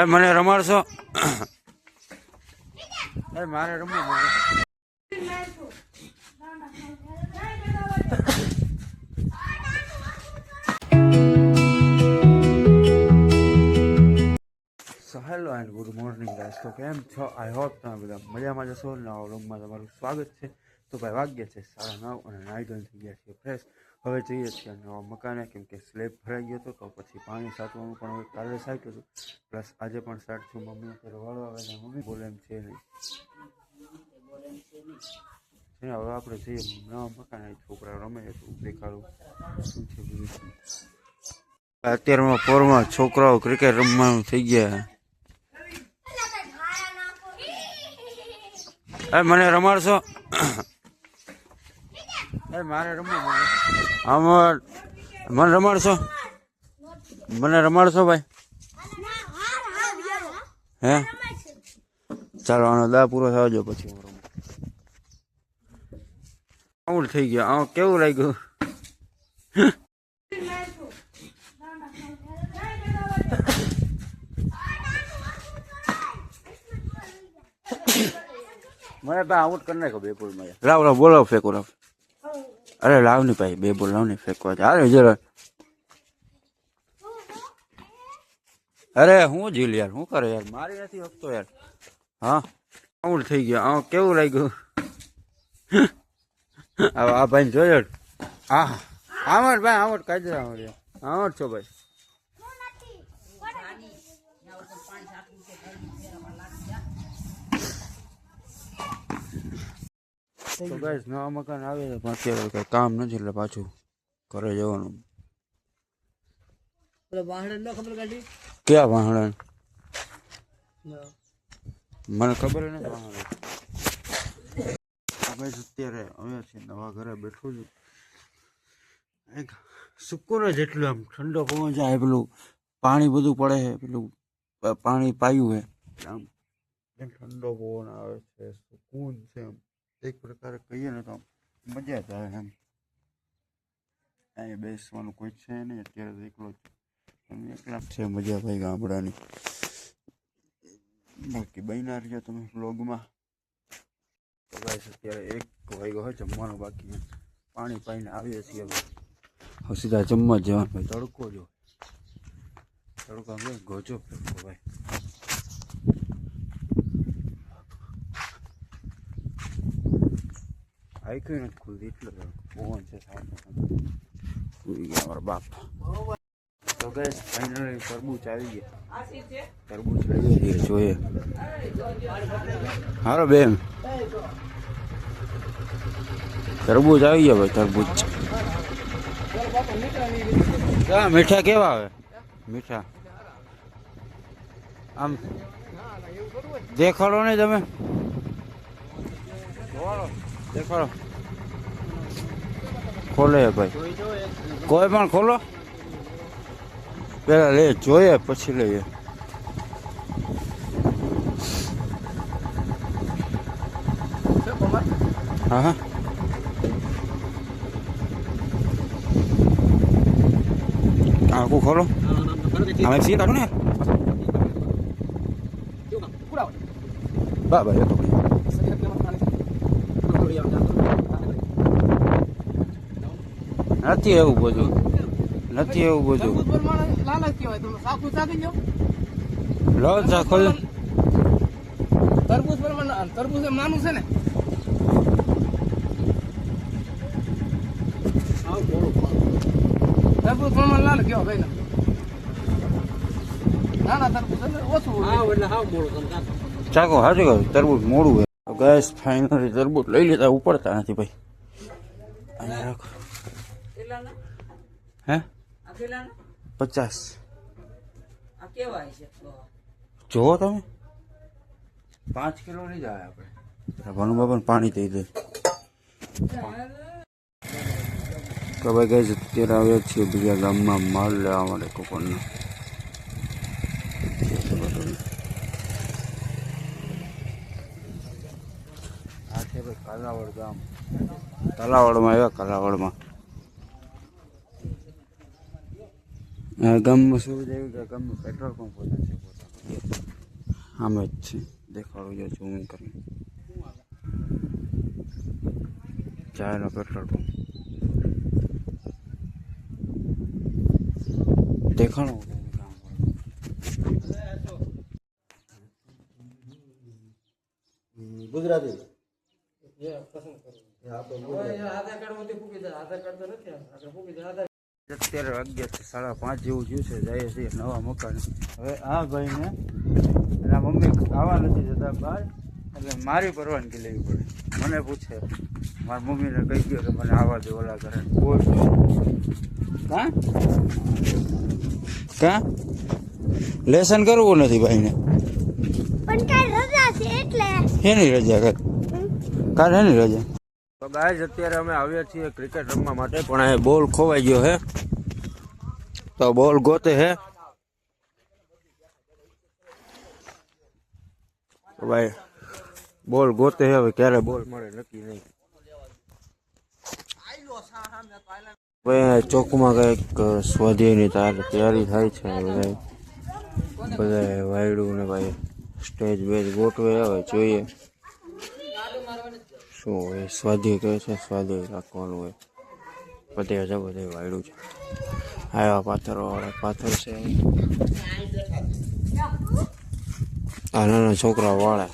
મને રમાડશો? મારે રમવું. Hello and good morning guys. તો કેમ છો? આઈ હોપ તમે બધા મજામાં જશો. નવા વ્લોગમાં તમારું સ્વાગત છે. તો ભાઈ વાગ્યા છે 9:30 અને નાઈ ધોઈને થઈ ગયા છીએ ફ્રેશ. હવે જઈએ છીએ નવા મકાને, કેમ કે સ્લેબ ભરાઈ ગયો હતો. તો પછી પાણી સાચવાનું પણ હવે કાલે સાચ્યું હતું, પ્લસ આજે પણ સાટ છું. મમ્મી અત્યારે વાળવા આવે, મમ્મી બોલે એમ છે નહીં. હવે આપણે જઈએ નવા મકાને. છોકરા રમે છે તો દેખાડું શું છે બધું. અત્યારમાં પોરમાં છોકરાઓ ક્રિકેટ રમવાનું થઈ ગયા. મને રમાડશો? મારે રમવું. આમાં મને રમાડશો? મને રમાડશો ભાઈ? હે ચાલો આનો દા પૂરો થવા જો પછી હું રમું. આઉટ થઈ ગયા. આ કેવું લાગ્યું? મને તો આઉટ કરી નાખો 2 બોલમાં. લાવ લાવ બોલાવ ફેંકો લાવ. અરે લાવ નહીં ભાઈ, 2 બોલ લાવ નહીં ફેંકવા. અરે જરા અરે હું જીલ યાર, શું કરે યાર, મારી નથી વખતો યાર. હા આઉટ થઈ ગયા. આ કેવું લાગ્યું? આ ભાઈ જોયો. હા આમટ ભાઈ, આમટ કાઢી દે. આમટ છો ભાઈ. તો ગાઈસ નવા મકાન આવે છે પણ અત્યારે કઈ કામ નથી એટલે પાછું ઘરે જવાનું. ક્યાં વાહણ? મને ખબર નથી વાહણ. અત્યારે હવે છે નવા ઘરે બેઠું છું. એક સુકૂન જ એટલું, આમ ઠંડો પવન જાય, પેલું પાણી બધું પડે છે, પેલું પાણી પાયું છે, આમ ઠંડો પવન આવે છે, સુકૂન છે. એમ એક પ્રકારે કહીએ ને તો મજા જ આવે એમ. અહીંયા બેસવાનું કોઈ છે નહીં અત્યારે, તો એકલો જ એકલા છે. મજા ભાઈ ગામડાની. બાકી બન્યા રહ્યા તમે વ્લોગમાં. તો ભાઈ અત્યારે 1 વાગ્યો હોય, જમવાનું બાકી. પાણી પાઈને આવીએ છીએ હવે સીધા જમવા જવાનું. ભાઈ તડકો જો, તડકો ગોજો ફેરવો ભાઈ. આઈક્યું નથી ખુલતી એટલો પવન છે સામે. અમારા બાપ. તો ગેસ ફાઇનલી તરબૂચ આવી ગયા. તરબૂચ લઈએ છીએ, જોઈએ. હારો બેન તરબૂચ આવી ગયા ભાઈ. તરબૂચ મીઠા કેવા આવે? મીઠા આમ દેખાડો ને તમે, દેખાડો. ખોલે ભાઈ, કોઈ પણ ખોલો. પેલા લે જોઈએ પછી લઈએ. હા હા આખું ખોલો. અમે સી કાઢું ને બાબા. એ તો નથી એવું બધું, નથી એવું બધું. લો ચાખો. તરબૂચ તરબૂચ નાનું છે ને. તરબૂચ પ્રમાણ લાલ કેવો ભાઈ? નાના તરબૂચ ઓછું એટલે હાવ મોડું. ચાકો હાજર કહ્યું, તરબૂચ મોડું હોય. ગેસ ફાઇનલી તરબૂચ લઈ લેતા, ઉપડતા નથી ભાઈ. અહીંયા રાખો. હે 50 જોવો તમે. 5 કિલો લઈ જાય આપણે. ભણું પણ પાણી થઈ જાય. તો ભાઈ ગઈ અત્યારે આવ્યા છીએ બીજા ગામમાં માલ લેવા માટે કોકોનનો. આ છે ભાઈ કાલાવડ ગામ. કાલાવડમાં આવ્યા. કાલાવડમાં ગામમાં સુવિધા એવી કે ગામમાં પેટ્રોલ પંપ પોતા છે. સામે જ છે દેખાડું જો ઝૂમ કરી ચાયનો પેટ્રોલ પંપ દેખાડું ગુજરાતી અત્યારે 11:30 જેવું થયું છે જઈએ છીએ નવા મકાન હવે આ ભાઈને એના મમ્મી આવવા નથી જતા બહાર એટલે મારી પરવાનગી લેવી પડે મને પૂછે મારી મમ્મીને કહી ગયો કે મને આવવા દે ઓલા ઘરે બોલ કાં લેસન કરવું નથી ભાઈને પણ કાલ રજા છે એટલે એની રજા કાલ એની રજા તો ગાઈઝ અત્યારે અમે આવ્યા છીએ ક્રિકેટ રમવા માટે પણ આ બોલ ખોવાઈ ગયો હે તો બોલ ગોતે હે ભાઈ બોલ ગોતે હે હવે ક્યારે બોલ મળે નક્કી નહીં ભાઈ ચોકમાં કંઈક સ્વાધ્યાયની તૈયારી થાય છે બધા વાયડું ને ભાઈ સ્ટેજ બેજ ગોઠવે હવે જોઈએ શું હોય સ્વાધ્યાય કહે છે સ્વાધ્યાય રાખવાનું હોય બધે હજુ બધે વાયડું છે આવ્યા પાથરવાળા પાથર છે આ નાના છોકરા વાળા